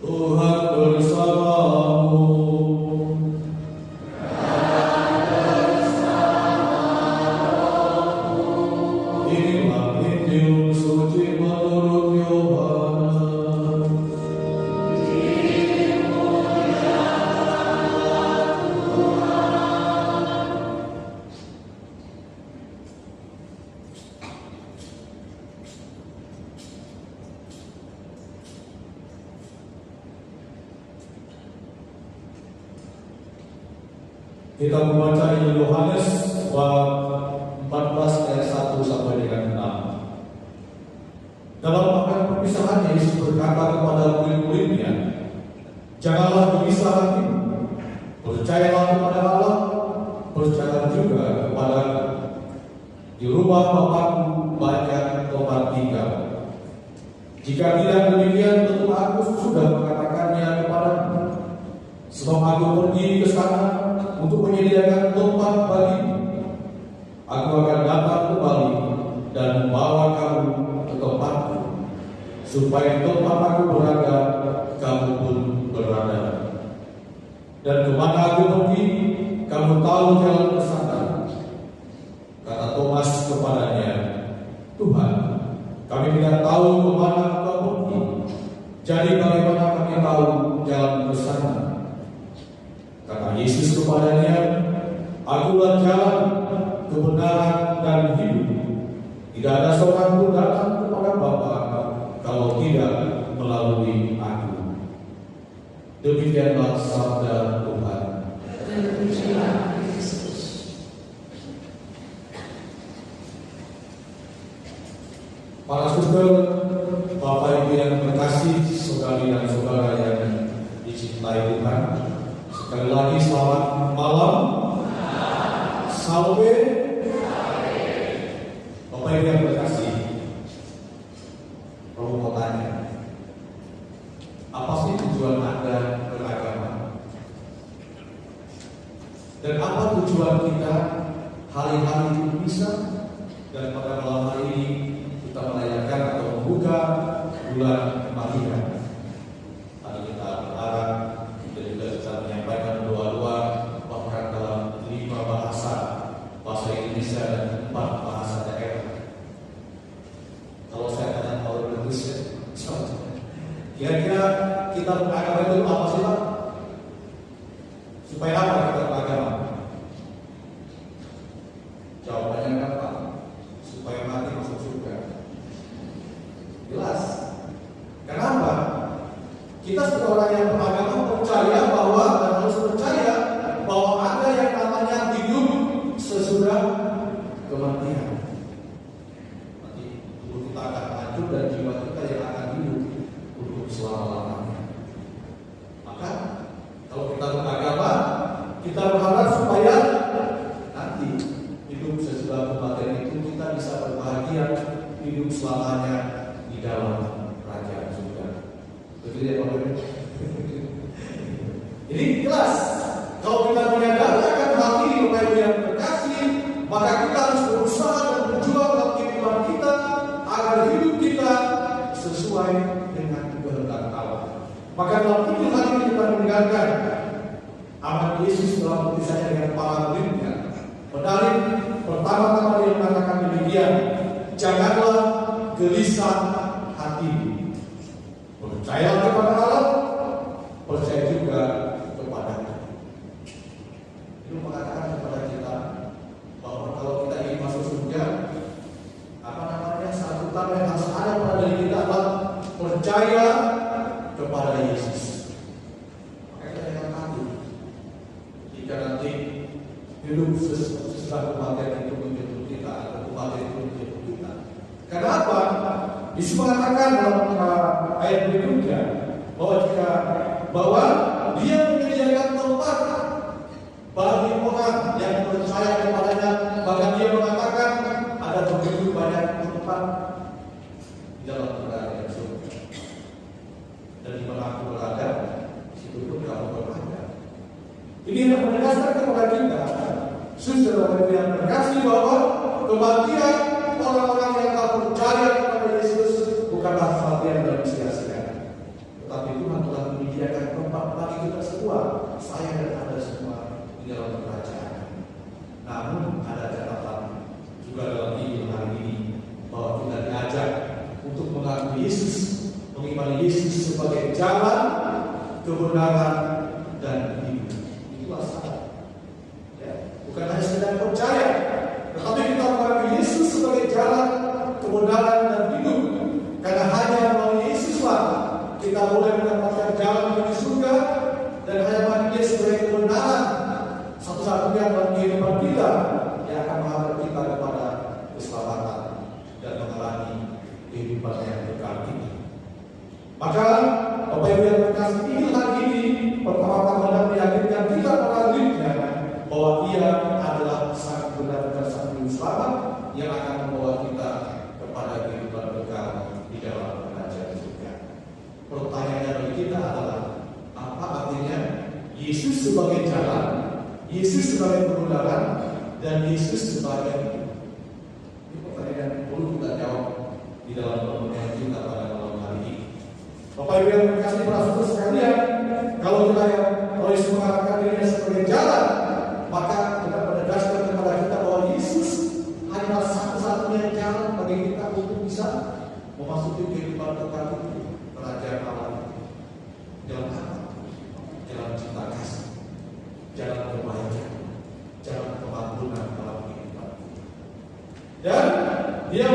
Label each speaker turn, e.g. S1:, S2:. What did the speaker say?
S1: Tuhan bersamamu. Inilah Injil suci menurut Yohanes. Kita membaca Injil Yohanes bab 14 ayat 1 sampai dengan 6. Dalam makan perpisahan Yesus berkata kepada murid-muridnya, "Janganlah gelisah hatimu. Percayalah kepada Allah, percayalah juga kepada Aku. Di rumah Bapa-Ku banyak tempat tinggal. Jika tidak demikian, tentu Aku sudah mengatakannya kepadamu. Sebab Aku pergi ke sana untuk menyediakan tempat bagimu. Aku akan datang kembali dan membawa kamu ke tempatku, supaya tempat Aku berada, kamu pun berada. Dan kemana Aku pergi, kamu tahu jalan ke sana." Kata Thomas kepadanya, "Tuhan, kami tidak tahu kemana Engkau pergi. Jadi bagaimana kami tahu jalan ke sana?" Kata Yesus kepadanya, "Akulah jalan, kebenaran, dan hidup. Tidak ada seorang pun datang kepada Bapa kalau tidak melalui Aku." Demikianlah sabda Tuhan. Para saudara, Bapak Ibu yang terkasih, saudari dan saudara yang dicintai Tuhan, sekali lagi selamat malam. Salve. Bapak Ibu yang terkasih, Romo mau tanya, apa sih tujuan Anda beragama? Dan apa tujuan kita hari-hari itu bisa? Dan pada malam hari ini kita merayakan atau membuka bulan Kematian. Tadi kita berharap dan juga bisa menyampaikan doa-doa bahkan dalam 5 bahasa Indonesia dan 4 bahasa daerah. Kalau saya tanya kalau Indonesia, kira-kira kita beragama itu apa sih Pak? Supaya apa kita beragama? Jawabannya kan Pak, supaya mati masuk surga. Jelas. Kenapa? Kita sebagai orang yang beragama percaya bahwa dan harus percaya bahwa ada yang namanya hidup sesudah kematian. Nanti tubuh kita akan hancur dan jiwa kita yang akan hidup untuk selama-lamanya. Maka kalau kita beragama, kita berharap supaya nanti hidup sesudah kematian itu kita bisa berbahagia hidup selamanya di dalam kerajaan surga. Betul ya Bapak Ibu? Ini jelas. Kalau kita menyadari akan hal ini Bapak Ibu yang terkasih, maka kita harus berusaha dan berjuang dalam kehidupan kita agar hidup kita sesuai dengan kehendak Allah. Maka dalam Injil hari ini kita mendengarkan amat Yesus dalam tulisannya dengan para muridnya. Pedalin pertama-tama dia mengatakan demikian, "Janganlah gelisah hatimu. Percayalah kepada Allah, percaya juga kepada Aku." Itu mengatakan kepada kita bahwa kalau kita ingin masuk surga, satu utama yang harus ada pada diri kita adalah percaya kepada Yesus. Maka kita jangan takut jika nanti hidup sesudah kematian itu menjemput kita atau kematian itu menjemput kita. Kenapa? Yesus mengatakan dalam ayat berikutnya bahwa Dia menyediakan tempat bagi orang yang percaya kepadanya. Bahkan Dia mengatakan ada begitu banyak tempat di dalam kerajaan surga. Dan di mana Aku berada, di situ pun kamu berada. Ini yang menegaskan kepada kita, saudara yang terkasih, bahwa kematian orang-orang yang tak percaya kepada Yesus bukanlah sesuatu yang sia-sia, tetapi Tuhan telah semua, saya dan Anda semua di dalam kerajaan. Namun ada catatan juga dalam Injil hari ini bahwa kita diajak untuk mengakui Yesus, mengimani Yesus sebagai jalan, kebenaran, dan hidup. Itulah syarat. Ya, bukan hanya sekedar percaya, tetapi kita mengakui Yesus sebagai jalan, kebenaran, dan hidup. Karena hanya melalui Yesuslah kita boleh mendapatkan jalan menuju surga, dan hanya melalui Dia sebagai kebenaran satu-satunya dalam kehidupan kita yang akan menghadap kita kepada keselamatan dan mengalami kehidupan yang kekal ini. Maka Bapak Ibu yang terkasih, ini hari ini pertama-tama hendak meyakinkan kita para muridnya bahwa Dia adalah sang benar dan sang juru selamat yang akan membawa kita kepada kehidupan kekal di dalam kerajaan surga. Pertanyaannya bagi kita adalah, apa artinya Yesus sebagai jalan, Yesus sebagai kebenaran, dan Yesus sebagai hidup? Ini pertanyaan yang perlu kita jawab di dalam pertemuan kita pada malam hari ini. Bapak Ibu yang terkasih para saudara sekalian, kalau kita yang harus mengatakan dirinya sebagai jalan, maka kita menegaskan kepada kita bahwa Yesus hanyalah satu-satunya jalan bagi kita untuk bisa memasuki kehidupan kekal itu, kerajaan Allah. Jalan apa? Jalan cinta kasih, jalan kebaikan, jalan kemakmuran dalam kehidupan. Dan Dia